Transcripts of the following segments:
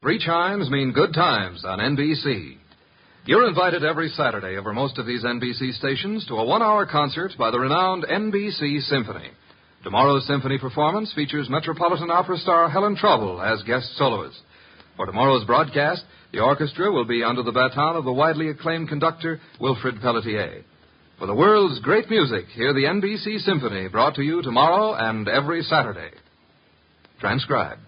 Three chimes mean good times on NBC. You're invited every Saturday over most of these NBC stations to a one-hour concert by the renowned NBC Symphony. Tomorrow's symphony performance features Metropolitan Opera star Helen Trouble as guest soloist. For tomorrow's broadcast, the orchestra will be under the baton of the widely acclaimed conductor Wilfrid Pelletier. For the world's great music, hear the NBC Symphony, brought to you tomorrow and every Saturday. Transcribed.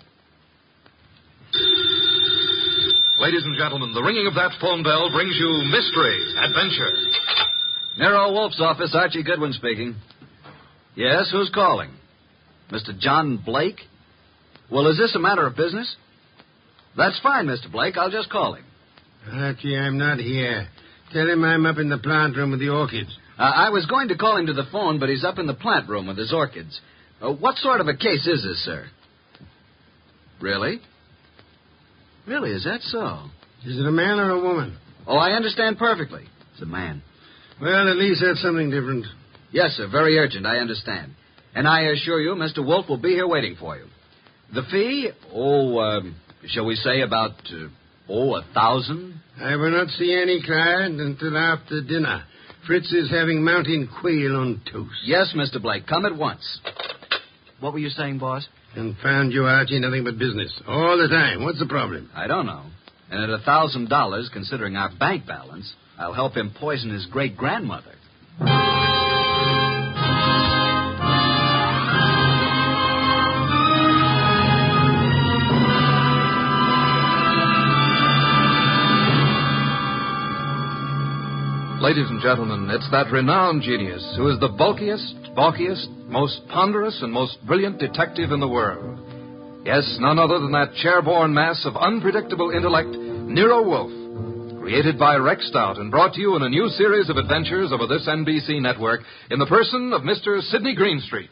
Ladies and gentlemen, the ringing of that phone bell brings you mystery, adventure. Nero Wolfe's office, Archie Goodwin speaking. Yes, who's calling? Mr. John Blake? Well, is this a matter of business? That's fine, Mr. Blake. I'll just call him. Archie, I'm not here. Tell him I'm up in the plant room with the orchids. I was going to call him to the phone, but he's up in the plant room with his orchids. What sort of a case is this, sir? Really? Really, is that so? Is it a man or a woman? Oh, I understand perfectly. It's a man. Well, at least that's something different. Yes, sir, very urgent, I understand. And I assure you, Mr. Wolfe will be here waiting for you. The fee? Shall we say about, $1,000? I will not see any client until after dinner. Fritz is having mountain quail on toast. Yes, Mr. Blake, come at once. What were you saying, boss? Confound you, Archie, nothing but business. All the time. What's the problem? I don't know. And at $1,000, considering our bank balance, I'll help him poison his great-grandmother. Ladies and gentlemen, it's that renowned genius who is the bulkiest, bulkiest, most ponderous, and most brilliant detective in the world. Yes, none other than that chair-borne mass of unpredictable intellect, Nero Wolfe, created by Rex Stout and brought to you in a new series of adventures over this NBC network in the person of Mr. Sidney Greenstreet.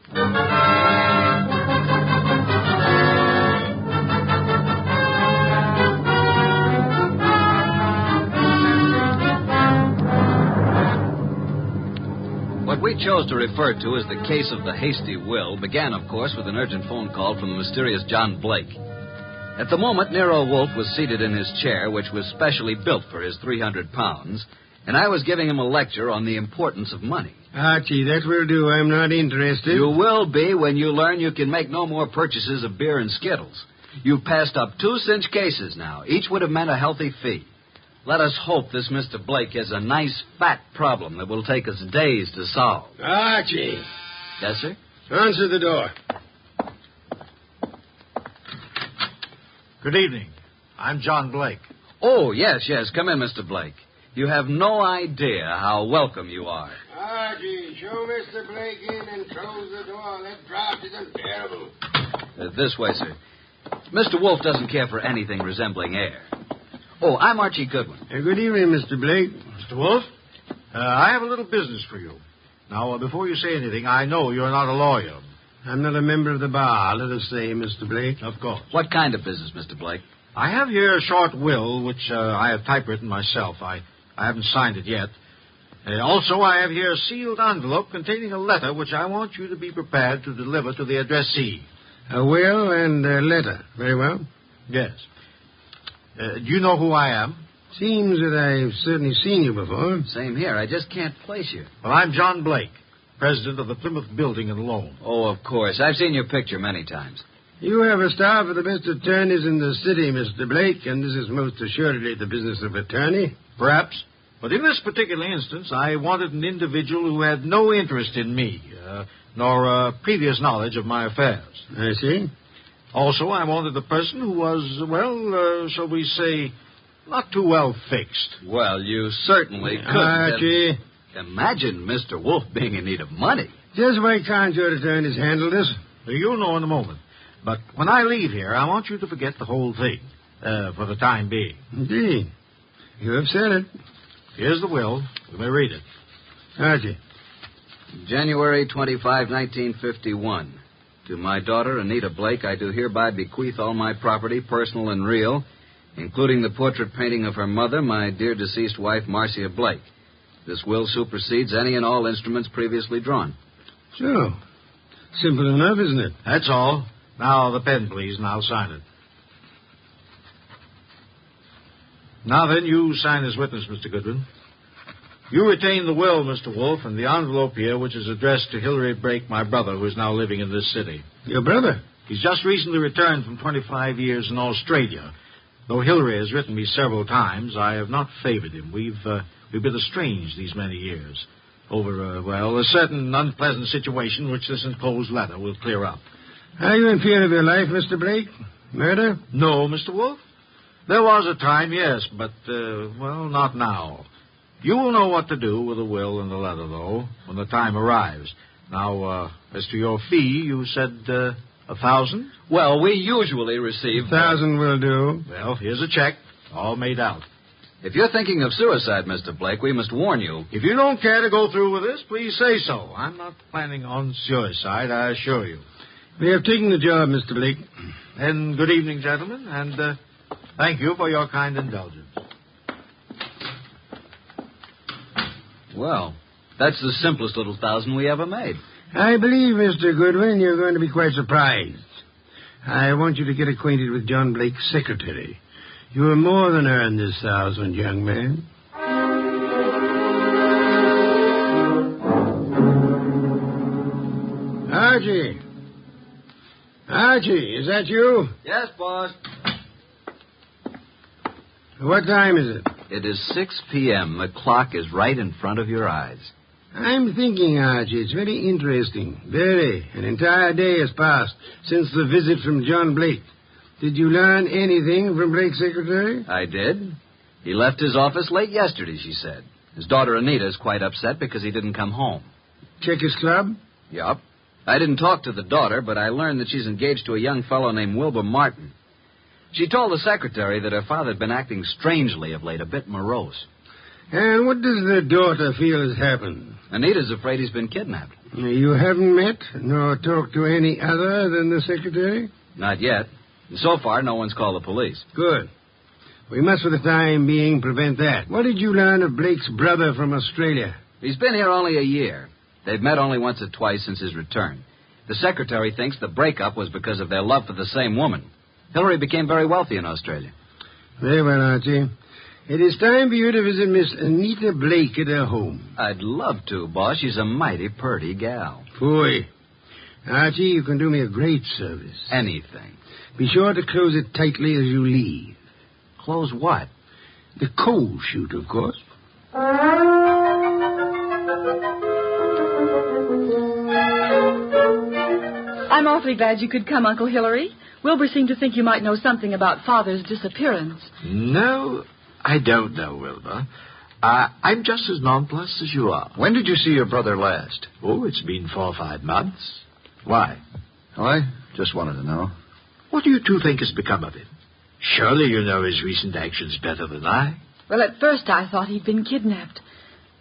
What we chose to refer to as the case of the Hasty will began, of course, with an urgent phone call from the mysterious John Blake. At the moment, Nero Wolfe was seated in his chair, which was specially built for his 300 pounds, and I was giving him a lecture on the importance of money. Archie, that will do. I'm not interested. You will be when you learn you can make no more purchases of beer and Skittles. You've passed up 2 cinch cases now. Each would have meant a healthy fee. Let us hope this Mr. Blake has a nice, fat problem that will take us days to solve. Archie. Yes, sir? Answer the door. Good evening. I'm John Blake. Oh, yes. Come in, Mr. Blake. You have no idea how welcome you are. Archie, show Mr. Blake in and close the door. That draft is unbearable. This way, sir. Mr. Wolfe doesn't care for anything resembling air. Oh, I'm Archie Goodwin. Good evening, Mr. Blake. Mr. Wolfe, I have a little business for you. Now, before you say anything, I know you're not a lawyer. I'm not a member of the bar, let us say, Mr. Blake. Of course. What kind of business, Mr. Blake? I have here a short will, which I have typewritten myself. I haven't signed it yet. Also, I have here a sealed envelope containing a letter which I want you to be prepared to deliver to the addressee. A will and a letter. Very well. Yes. Do you know who I am? Seems that I've certainly seen you before. Same here. I just can't place you. Well, I'm John Blake, president of the Plymouth Building and Loan. Oh, of course. I've seen your picture many times. You have a staff of the best attorneys in the city, Mr. Blake, and this is most assuredly the business of attorney. Perhaps. But in this particular instance, I wanted an individual who had no interest in me, nor previous knowledge of my affairs. I see. Also, I wanted a person who was, shall we say, not too well fixed. Well, you certainly could. Archie. Imagine Mr. Wolfe being in need of money. Just why can't your attorneys handle this? You'll know in a moment. But when I leave here, I want you to forget the whole thing, for the time being. Indeed. You have said it. Here's the will. You may read it. Archie. January 25, 1951. To my daughter, Anita Blake, I do hereby bequeath all my property, personal and real, including the portrait painting of her mother, my dear deceased wife, Marcia Blake. This will supersedes any and all instruments previously drawn. Sure. Simple enough, isn't it? That's all. Now, the pen, please, and I'll sign it. Now then, you sign as witness, Mr. Goodwin. You retain the will, Mr. Wolfe, and the envelope here, which is addressed to Hilary Blake, my brother, who is now living in this city. Your brother? He's just recently returned from 25 years in Australia. Though Hilary has written me several times, I have not favored him. We've been estranged these many years over, a certain unpleasant situation which this enclosed letter will clear up. Are you in fear of your life, Mr. Blake? Murder? No, Mr. Wolfe. There was a time, yes, but, not now. You will know what to do with the will and the letter, though, when the time arrives. Now, as to your fee, you said, 1,000? Well, we usually receive... 1,000 will do. Well, here's a check, all made out. If you're thinking of suicide, Mr. Blake, we must warn you. If you don't care to go through with this, please say so. I'm not planning on suicide, I assure you. We have taken the job, Mr. Blake. And good evening, gentlemen, and thank you for your kind indulgence. Well, that's the simplest little 1,000 we ever made. I believe, Mr. Goodwin, you're going to be quite surprised. I want you to get acquainted with John Blake's secretary. You will more than earn this 1,000, young man. Archie. Archie, is that you? Yes, boss. What time is it? It is 6 p.m. The clock is right in front of your eyes. I'm thinking, Archie, it's very interesting. Very. An entire day has passed since the visit from John Blake. Did you learn anything from Blake's secretary? I did. He left his office late yesterday, she said. His daughter Anita is quite upset because he didn't come home. Check his club? Yup. I didn't talk to the daughter, but I learned that she's engaged to a young fellow named Wilbur Martin. She told the secretary that her father had been acting strangely of late, a bit morose. And what does the daughter feel has happened? Anita's afraid he's been kidnapped. You haven't met nor talked to any other than the secretary? Not yet. And so far, no one's called the police. Good. We must, for the time being, prevent that. What did you learn of Blake's brother from Australia? He's been here only a year. They've met only once or twice since his return. The secretary thinks the breakup was because of their love for the same woman. Hilary became very wealthy in Australia. Very well, Archie. It is time for you to visit Miss Anita Blake at her home. I'd love to, boss. She's a mighty purty gal. Boy. Archie, you can do me a great service. Anything. Be sure to close it tightly as you leave. Close what? The coal chute, of course. I'm awfully glad you could come, Uncle Hilary. Wilbur seemed to think you might know something about Father's disappearance. No, I don't know, Wilbur. I'm just as nonplussed as you are. When did you see your brother last? Oh, it's been 4 or 5 months. Why? Oh, I just wanted to know. What do you two think has become of him? Surely you know his recent actions better than I. Well, at first I thought he'd been kidnapped.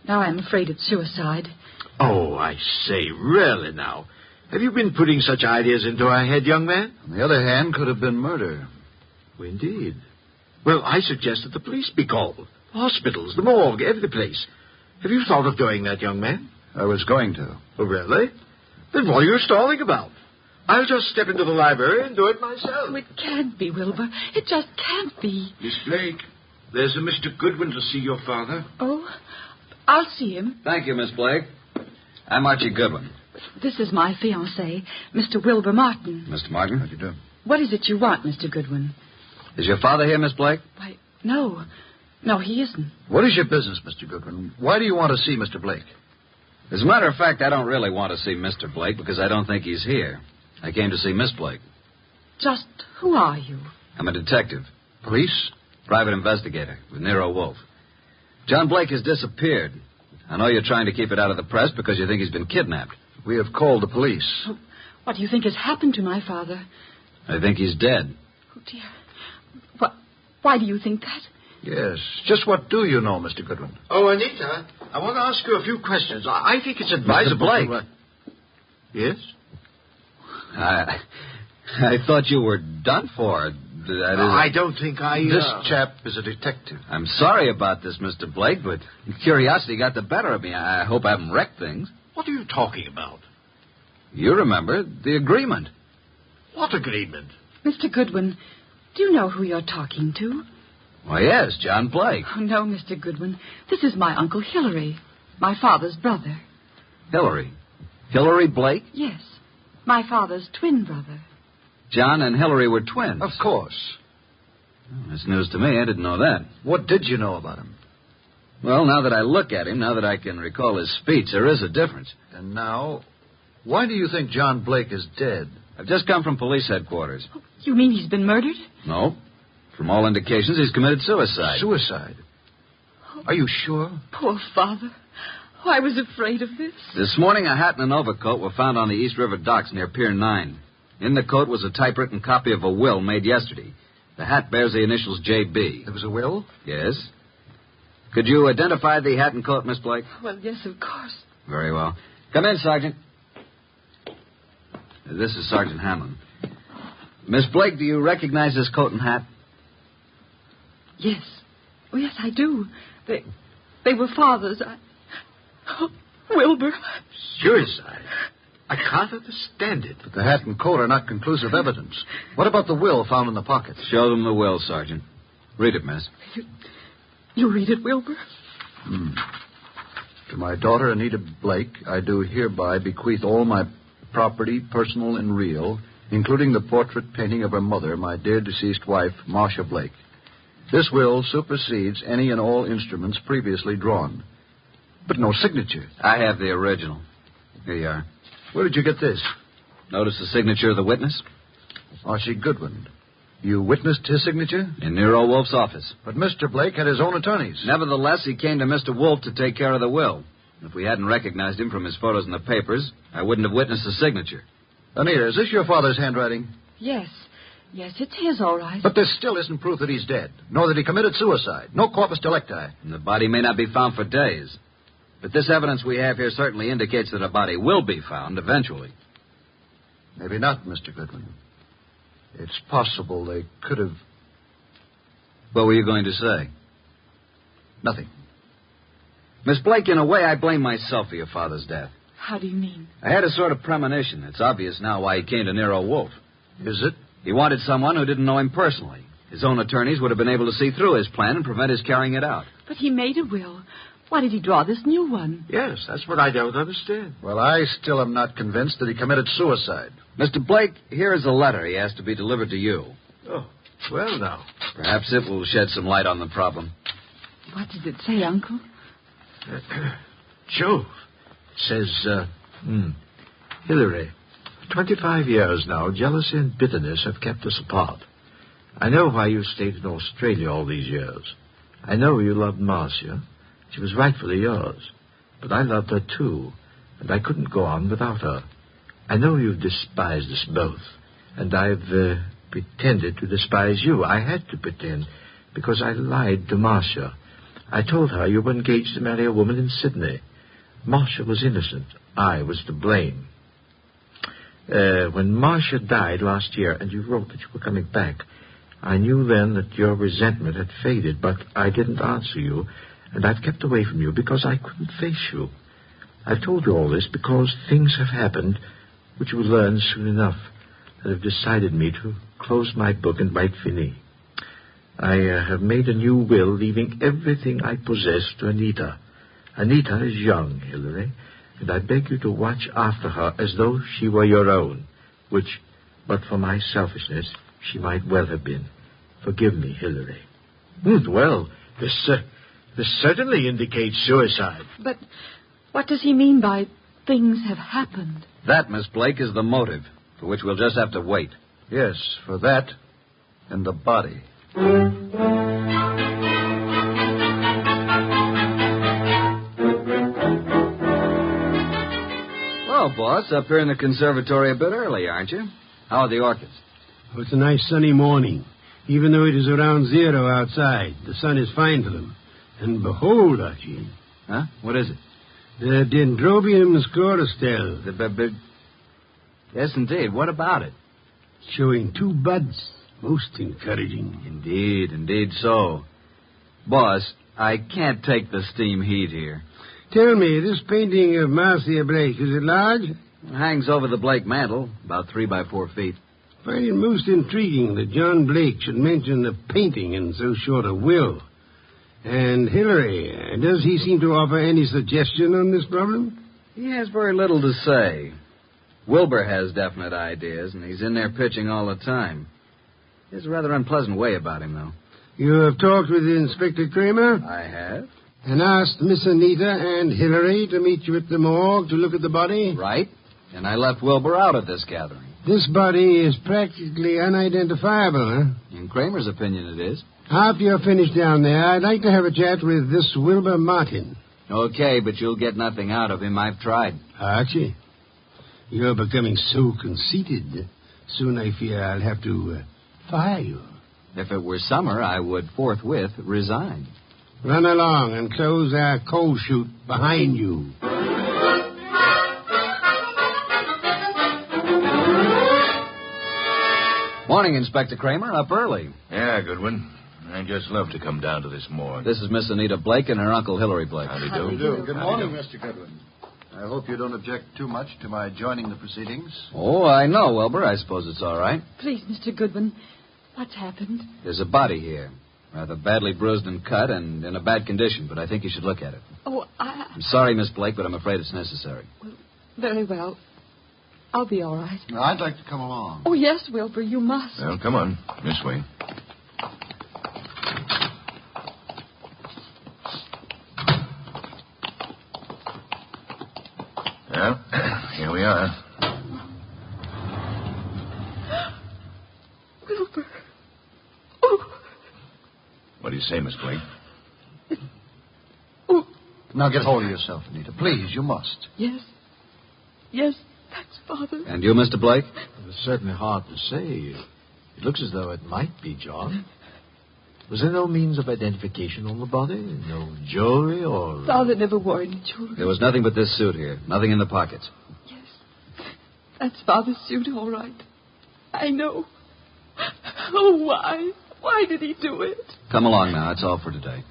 Now I'm afraid it's suicide. Oh, I say, really now. Have you been putting such ideas into our head, young man? On the other hand, could have been murder. Oh, indeed. Well, I suggest that the police be called. Hospitals, the morgue, every place. Have you thought of doing that, young man? I was going to. Oh, really? Then what are you stalling about? I'll just step into the library and do it myself. Oh, it can't be, Wilbur. It just can't be. Miss Blake, there's a Mr. Goodwin to see your father. Oh, I'll see him. Thank you, Miss Blake. I'm Archie Goodwin. This is my fiancé, Mr. Wilbur Martin. Mr. Martin? How do you do? What is it you want, Mr. Goodwin? Is your father here, Miss Blake? Why, no. No, he isn't. What is your business, Mr. Goodwin? Why do you want to see Mr. Blake? As a matter of fact, I don't really want to see Mr. Blake because I don't think he's here. I came to see Miss Blake. Just who are you? I'm a detective. Police? Private investigator with Nero Wolfe. John Blake has disappeared. I know you're trying to keep it out of the press because you think he's been kidnapped. We have called the police. Oh, what do you think has happened to my father? I think he's dead. Oh, dear. Why do you think that? Yes. Just what do you know, Mr. Goodwin? Oh, Anita, I want to ask you a few questions. I think it's advisable. Mr. Blake. Yes? I thought you were done for. I don't think I... This chap is a detective. I'm sorry about this, Mr. Blake, but curiosity got the better of me. I hope I haven't wrecked things. What are you talking about? You remember the agreement. What agreement? Mr. Goodwin, do you know who you're talking to? Why, yes, John Blake. Oh, no, Mr. Goodwin. This is my Uncle Hillary, my father's brother. Hillary? Hillary Blake? Yes, my father's twin brother. John and Hillary were twins. Of course. Well, that's news to me. I didn't know that. What did you know about him? Well, now that I look at him, now that I can recall his speech, there is a difference. And now, why do you think John Blake is dead? I've just come from police headquarters. Oh, you mean he's been murdered? No. From all indications, he's committed suicide. Suicide? Are you sure? Poor father. Oh, I was afraid of this. This morning, a hat and an overcoat were found on the East River docks near Pier 9. In the coat was a typewritten copy of a will made yesterday. The hat bears the initials J.B. There was a will? Yes. Could you identify the hat and coat, Miss Blake? Well, yes, of course. Very well. Come in, Sergeant. This is Sergeant Hamlin. Miss Blake, do you recognize this coat and hat? Yes. Oh, yes, I do. They were father's. Oh, Wilbur. Suicide? I can't understand it. But the hat and coat are not conclusive evidence. What about the will found in the pockets? Show them the will, Sergeant. Read it, miss. You read it, Wilbur? To my daughter, Anita Blake, I do hereby bequeath all my property, personal and real, including the portrait painting of her mother, my dear deceased wife, Marcia Blake. This will supersedes any and all instruments previously drawn. But no signature. I have the original. Here you are. Where did you get this? Notice the signature of the witness? Archie Goodwin. You witnessed his signature? In Nero Wolfe's office. But Mr. Blake had his own attorneys. Nevertheless, he came to Mr. Wolfe to take care of the will. If we hadn't recognized him from his photos in the papers, I wouldn't have witnessed the signature. Anita, is this your father's handwriting? Yes. Yes, it's his, all right. But this still isn't proof that he's dead, nor that he committed suicide. No corpus delicti. And the body may not be found for days. But this evidence we have here certainly indicates that a body will be found eventually. Maybe not, Mr. Goodwin. It's possible they could have... What were you going to say? Nothing. Miss Blake, in a way, I blame myself for your father's death. How do you mean? I had a sort of premonition. It's obvious now why he came to Nero Wolfe. Is it? He wanted someone who didn't know him personally. His own attorneys would have been able to see through his plan and prevent his carrying it out. But he made a will. Why did he draw this new one? Yes, that's what I don't understand. Well, I still am not convinced that he committed suicide. Mr. Blake, here is a letter he asked to be delivered to you. Oh, well now. Perhaps it will shed some light on the problem. What does it say, Uncle? Jove. It says, Hillary, for 25 years now, jealousy and bitterness have kept us apart. I know why you stayed in Australia all these years. I know you loved Marcia. She was rightfully yours. But I loved her, too, and I couldn't go on without her. I know you've despised us both, and I've pretended to despise you. I had to pretend, because I lied to Marcia. I told her you were engaged to marry a woman in Sydney. Marcia was innocent. I was to blame. When Marcia died last year, and you wrote that you were coming back, I knew then that your resentment had faded, but I didn't answer you, and I've kept away from you because I couldn't face you. I've told you all this because things have happened which you will learn soon enough that have decided me to close my book and write fini. I have made a new will, leaving everything I possess to Anita. Anita is young, Hillary, and I beg you to watch after her as though she were your own, which, but for my selfishness, she might well have been. Forgive me, Hillary. Well, this certainly indicates suicide. But what does he mean by things have happened? That, Miss Blake, is the motive, for which we'll just have to wait. Yes, for that and the body. Well, boss, up here in the conservatory a bit early, aren't you? How are the orchids? Oh, it's a nice sunny morning. Even though it is around 0 outside, the sun is fine for them. And behold, Archie. Huh? What is it? The Dendrobium scorostel. Yes, indeed. What about it? Showing 2 buds. Most encouraging. Indeed so. Boss, I can't take the steam heat here. Tell me, this painting of Marcia Blake, is it large? It hangs over the Blake mantle, about 3 by 4 feet. find it most intriguing that John Blake should mention the painting in so short a will. And Hillary, does he seem to offer any suggestion on this problem? He has very little to say. Wilbur has definite ideas, and he's in there pitching all the time. He has a rather unpleasant way about him, though. You have talked with Inspector Kramer? I have. And asked Miss Anita and Hillary to meet you at the morgue to look at the body? Right. And I left Wilbur out of this gathering. This body is practically unidentifiable, huh? In Kramer's opinion, it is. After you're finished down there, I'd like to have a chat with this Wilbur Martin. Okay, but you'll get nothing out of him. I've tried. Archie, you're becoming so conceited. Soon I fear I'll have to fire you. If it were summer, I would forthwith resign. Run along and close our coal chute behind you. Morning, Inspector Kramer. Up early. Yeah, Goodwin. I'd just love to come down to this morgue. This is Miss Anita Blake and her Uncle Hillary Blake. Howdy How do you do. do? Good morning, Mr. Goodwin. I hope you don't object too much to my joining the proceedings. Oh, I know, Wilbur. I suppose it's all right. Please, Mr. Goodwin, what's happened? There's a body here. Rather badly bruised and cut and in a bad condition, but I think you should look at it. Oh, I'm sorry, Miss Blake, but I'm afraid it's necessary. very well. I'll be all right. Now, I'd like to come along. Oh, yes, Wilbur, you must. Well, come on. This way. Well, here we are. Wilbur. Oh. What do you say, Miss Blake? Oh, Now get hold of yourself, Anita. Please, you must. yes. Yes, that's Father. And you, Mr. Blake? It's certainly hard to say. It looks as though it might be John. Was there no means of identification on the body? No jewelry or... Father never wore any jewelry. There was nothing but this suit here. Nothing in the pockets. Yes. That's Father's suit, all right. I know. Oh, why? Why did he do it? Come along now. That's all for today.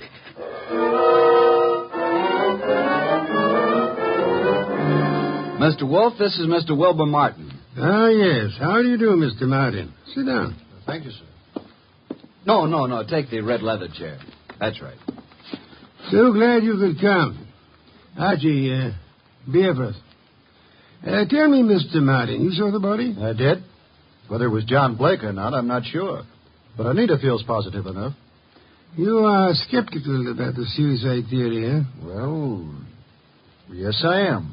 Mr. Wolfe, this is Mr. Wilbur Martin. Ah, yes. How do you do, Mr. Martin? Sit down. Thank you, sir. No. Take the red leather chair. That's right. So glad you could come. Archie, beer for us. Tell me, Mr. Martin, you saw the body? I did. Whether it was John Blake or not, I'm not sure. But Anita feels positive enough. You are skeptical about the suicide theory, huh? Well, yes, I am.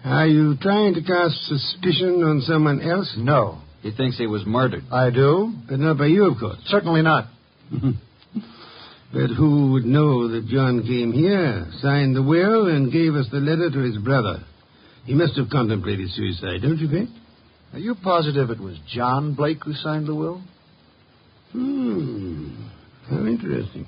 Are you trying to cast suspicion on someone else? No. He thinks he was murdered. I do? But not by you, of course. Certainly not. But who would know that John came here, signed the will, and gave us the letter to his brother? He must have contemplated suicide, don't you think? Are you positive it was John Blake who signed the will? How interesting.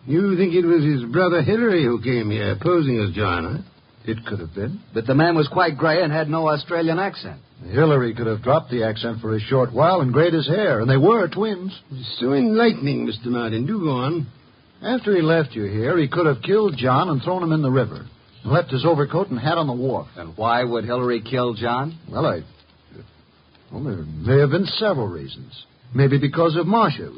You think it was his brother Hillary who came here, posing as John, huh? It could have been. But the man was quite gray and had no Australian accent. Hillary could have dropped the accent for a short while and grayed his hair, and they were twins. So enlightening, Mr. Martin. Do go on. After he left you here, he could have killed John and thrown him in the river, and left his overcoat and hat on the wharf. And why would Hillary kill John? Well, there may have been several reasons. Maybe because of Marcia.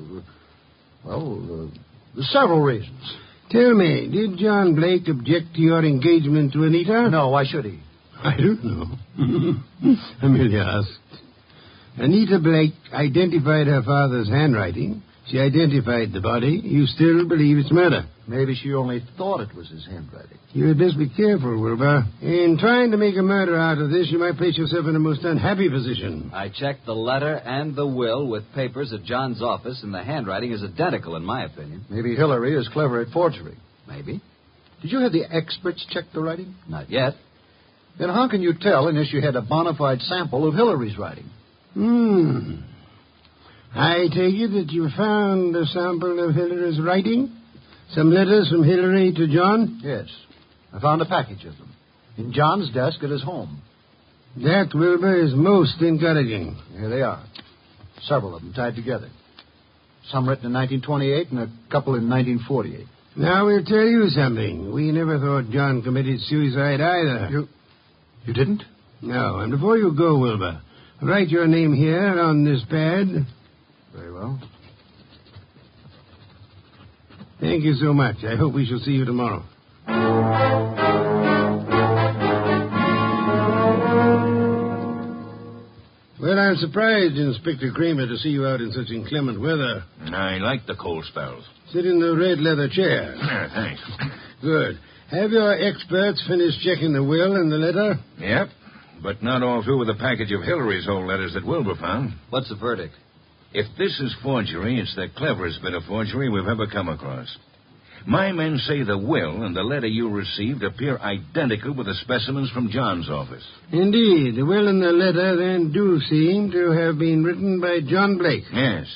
Well, there's several reasons. Tell me, did John Blake object to your engagement to Anita? No, why should he? I don't know. I merely asked. Anita Blake identified her father's handwriting. She identified the body. You still believe it's murder? Maybe she only thought it was his handwriting. You had best be careful, Wilbur. In trying to make a murder out of this, you might place yourself in a most unhappy position. I checked the letter and the will with papers at John's office, and the handwriting is identical, in my opinion. Maybe Hillary is clever at forgery. Maybe. Did you have the experts check the writing? Not yet. Then how can you tell unless you had a bona fide sample of Hillary's writing? I take it that you found a sample of Hillary's writing? Some letters from Hillary to John? Yes. I found a package of them in John's desk at his home. That, Wilbur, is most encouraging. Here they are. Several of them tied together. Some written in 1928 and a couple in 1948. Now, we'll tell you something. We never thought John committed suicide either. You didn't? No, and before you go, Wilbur, Write your name here on this pad. Very well. Thank you so much. I hope we shall see you tomorrow. Well, I'm surprised, Inspector Kramer, to see you out in such inclement weather. I like the cold spells. Sit in the red leather chair. Yeah, thanks. Good. Have your experts finished checking the will and the letter? Yep, but not all through with a package of Hillary's old letters that Wilbur found. What's the verdict? If this is forgery, it's the cleverest bit of forgery we've ever come across. My men say the will and the letter you received appear identical with the specimens from John's office. Indeed. The will and the letter then do seem to have been written by John Blake. Yes.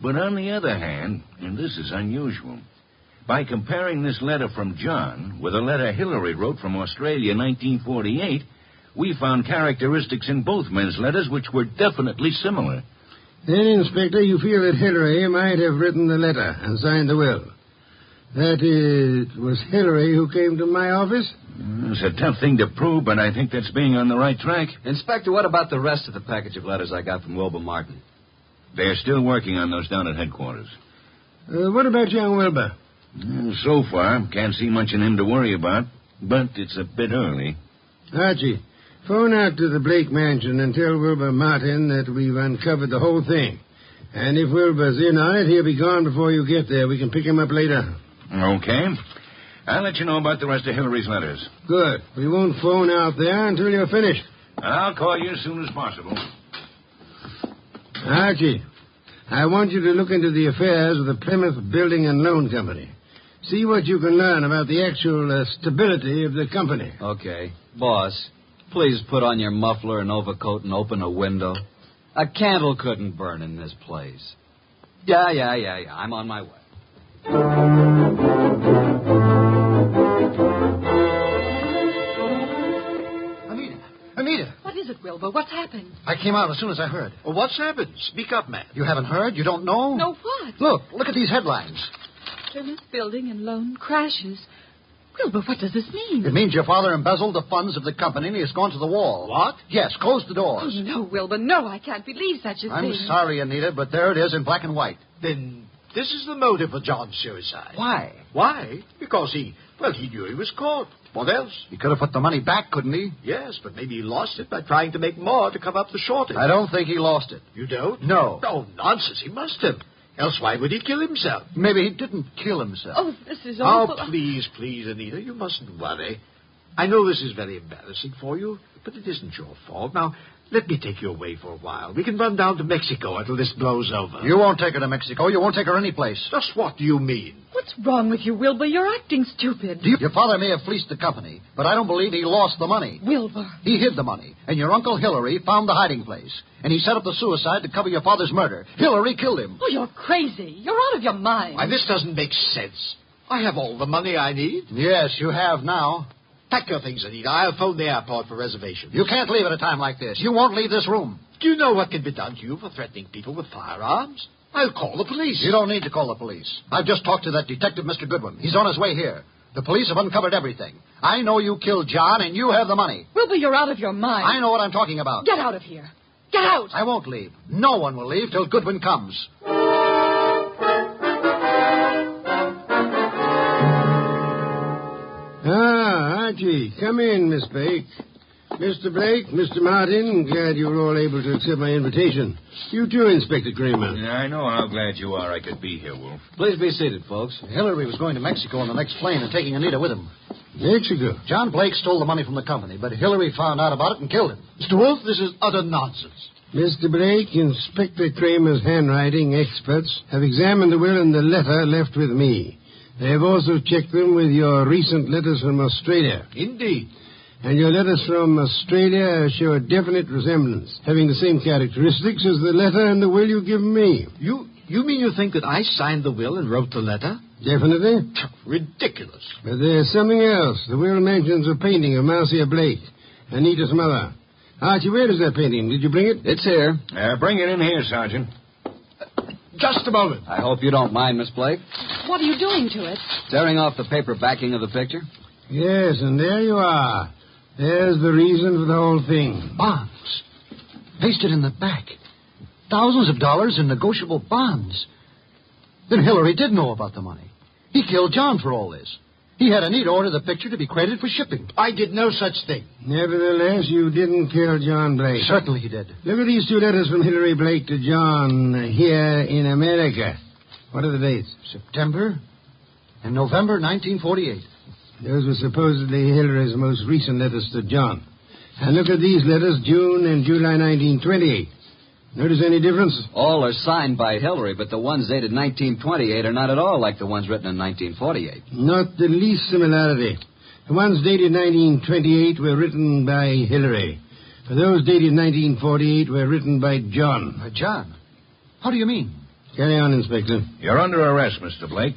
But on the other hand, and this is unusual, by comparing this letter from John with a letter Hillary wrote from Australia in 1948, we found characteristics in both men's letters which were definitely similar. Then, Inspector, you feel that Hillary might have written the letter and signed the will. That it was Hillary who came to my office? It's a tough thing to prove, but I think that's being on the right track. Inspector, what about the rest of the package of letters I got from Wilbur Martin? They're still working on those down at headquarters. What about young Wilbur? So far, can't see much in him to worry about, but it's a bit early. Archie, phone out to the Blake mansion and tell Wilbur Martin that we've uncovered the whole thing. And if Wilbur's in on it, he'll be gone before you get there. We can pick him up later. Okay. I'll let you know about the rest of Hillary's letters. Good. We won't phone out there until you're finished. I'll call you as soon as possible. Archie, I want you to look into the affairs of the Plymouth Building and Loan Company. See what you can learn about the actual stability of the company. Okay. Boss, please put on your muffler and overcoat and open a window. A candle couldn't burn in this place. Yeah. I'm on my way. Anita. What is it, Wilbur? What's happened? I came out as soon as I heard. Well, what's happened? Speak up, man. You haven't heard? You don't know? No, what? Look at these headlines. Plymouth Building and Loan crashes. Wilbur, what does this mean? It means your father embezzled the funds of the company and he has gone to the wall. What? Yes, close the doors. Oh, no, Wilbur, no, I can't believe such a I'm thing. sorry, Anita, but there it is in black and white. Then this is the motive for John's suicide. Why? Why? Because he knew he was caught. What else? He could have put the money back, couldn't he? Yes, but maybe he lost it by trying to make more to cover up the shortage. I don't think he lost it. You don't? No. Oh, nonsense. He must have. Else why would he kill himself? Maybe he didn't kill himself. Oh, this is awful. Oh, please, Anita, you mustn't worry. I know this is very embarrassing for you, but it isn't your fault. Now, let me take you away for a while. We can run down to Mexico until this blows over. You won't take her to Mexico. You won't take her any place. Just what do you mean? What's wrong with you, Wilbur? You're acting stupid. Your father may have fleeced the company, but I don't believe he lost the money. Wilbur. He hid the money, and your Uncle Hillary found the hiding place. And he set up the suicide to cover your father's murder. Hillary killed him. Oh, you're crazy. You're out of your mind. Why, this doesn't make sense. I have all the money I need. Yes, you have now. Pack your things, Anita. I'll phone the airport for reservations. You can't leave at a time like this. You won't leave this room. Do you know what can be done to you for threatening people with firearms? I'll call the police. You don't need to call the police. I've just talked to that detective, Mr. Goodwin. He's on his way here. The police have uncovered everything. I know you killed John, and you have the money. Wilbur, you're out of your mind. I know what I'm talking about. Get out of here. Get out. I won't leave. No one will leave till Goodwin comes. Archie, come in, Miss Blake. Mr. Blake, Mr. Martin, glad you were all able to accept my invitation. You too, Inspector Kramer. Yeah, I know how glad you are I could be here, Wolf. Please be seated, folks. Hillary was going to Mexico on the next plane and taking Anita with him. Mexico? John Blake stole the money from the company, but Hillary found out about it and killed him. Mr. Wolfe, this is utter nonsense. Mr. Blake, Inspector Kramer's handwriting experts have examined the will and the letter left with me. They have also checked them with your recent letters from Australia. Indeed. And your letters from Australia show a definite resemblance, having the same characteristics as the letter and the will you've given me. You mean you think that I signed the will and wrote the letter? Definitely. Ridiculous. But there's something else. The will mentions a painting of Marcia Blake, Anita's mother. Archie, where is that painting? Did you bring it? It's here. Bring it in here, Sergeant. Just a moment. I hope you don't mind, Miss Blake. What are you doing to it? Tearing off the paper backing of the picture. Yes, and there you are. There's the reason for the whole thing. Bonds. pasted in the back. Thousands of dollars in negotiable bonds. Then Hillary did know about the money. He killed John for all this. He had Anita order the picture to be credited for shipping. I did no such thing. Nevertheless, you didn't kill John Blake. Certainly he did. Look at these two letters from Hillary Blake to John here in America. What are the dates? September and November 1948. Those were supposedly Hillary's most recent letters to John. And look at these letters, June and July 1928. Notice any difference? All are signed by Hillary, but the ones dated 1928 are not at all like the ones written in 1948. Not the least similarity. The ones dated 1928 were written by Hillary. For those dated 1948 were written by John. By John? How do you mean? Carry on, Inspector. You're under arrest, Mr. Blake.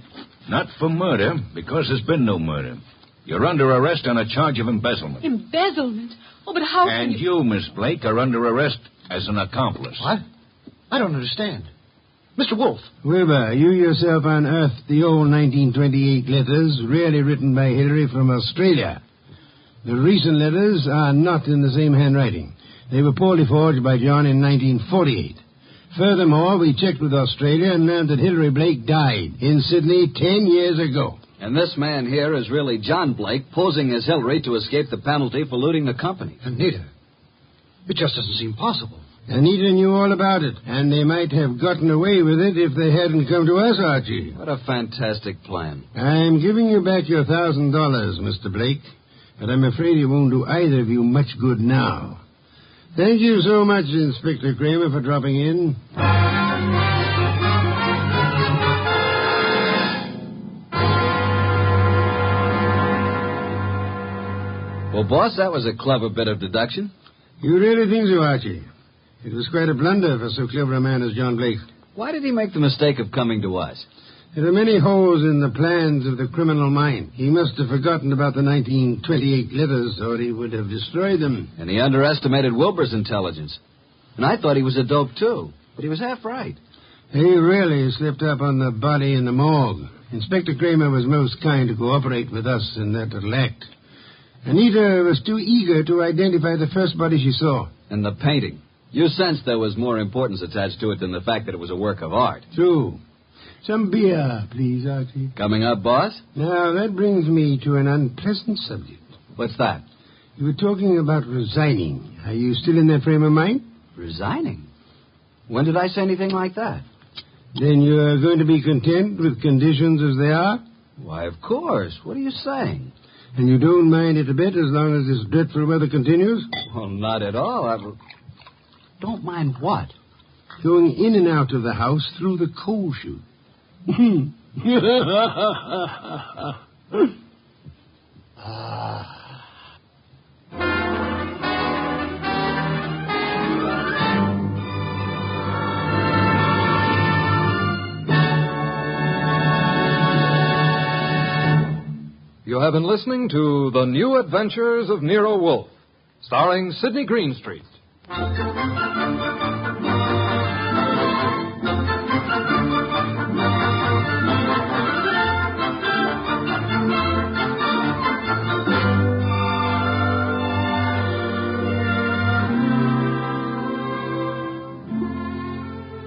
Not for murder, because there's been no murder. You're under arrest on a charge of embezzlement. Embezzlement? Oh, but how And can you, Miss Blake, are under arrest as an accomplice. What? I don't understand. Mr. Wolfe. Wilbur, you yourself unearthed the old 1928 letters, really written by Hillary from Australia. The recent letters are not in the same handwriting. They were poorly forged by John in 1948. Furthermore, we checked with Australia and learned that Hillary Blake died in Sydney 10 years ago. And this man here is really John Blake, posing as Hillary to escape the penalty for looting the company. Anita. It just doesn't seem possible. Anita knew all about it, and they might have gotten away with it if they hadn't come to us, Archie. What a fantastic plan. I'm giving you back your $1,000, Mr. Blake, but I'm afraid it won't do either of you much good now. Thank you so much, Inspector Kramer, for dropping in. Well, boss, that was a clever bit of deduction. You really think so, Archie? It was quite a blunder for so clever a man as John Blake. Why did he make the mistake of coming to us? There are many holes in the plans of the criminal mind. He must have forgotten about the 1928 letters, or he would have destroyed them. And he underestimated Wilbur's intelligence. And I thought he was a dope, too. But he was half right. He really slipped up on the body in the morgue. Inspector Kramer was most kind to cooperate with us in that little act. Anita was too eager to identify the first body she saw. And the painting. You sensed there was more importance attached to it than the fact that it was a work of art. True. Some beer, please, Archie. Coming up, boss? Now, that brings me to an unpleasant subject. What's that? You were talking about resigning. Are you still in that frame of mind? Resigning? When did I say anything like that? Then you're going to be content with conditions as they are? Why, of course. What are you saying? And you don't mind it a bit as long as this dreadful weather continues? Well, not at all. Don't mind what? Going in and out of the house through the coal chute. You have been listening to The New Adventures of Nero Wolfe, starring Sidney Greenstreet.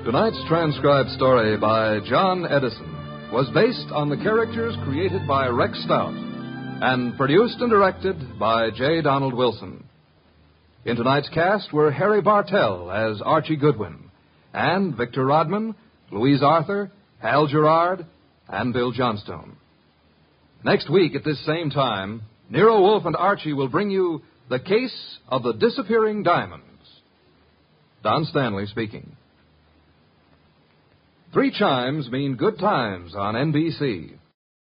Tonight's transcribed story by John Edison was based on the characters created by Rex Stout and produced and directed by J. Donald Wilson. In tonight's cast were Harry Bartell as Archie Goodwin, and Victor Rodman, Louise Arthur, Hal Gerard, and Bill Johnstone. Next week at this same time, Nero Wolfe and Archie will bring you The Case of the Disappearing Diamonds. Don Stanley speaking. 3 chimes mean good times on NBC.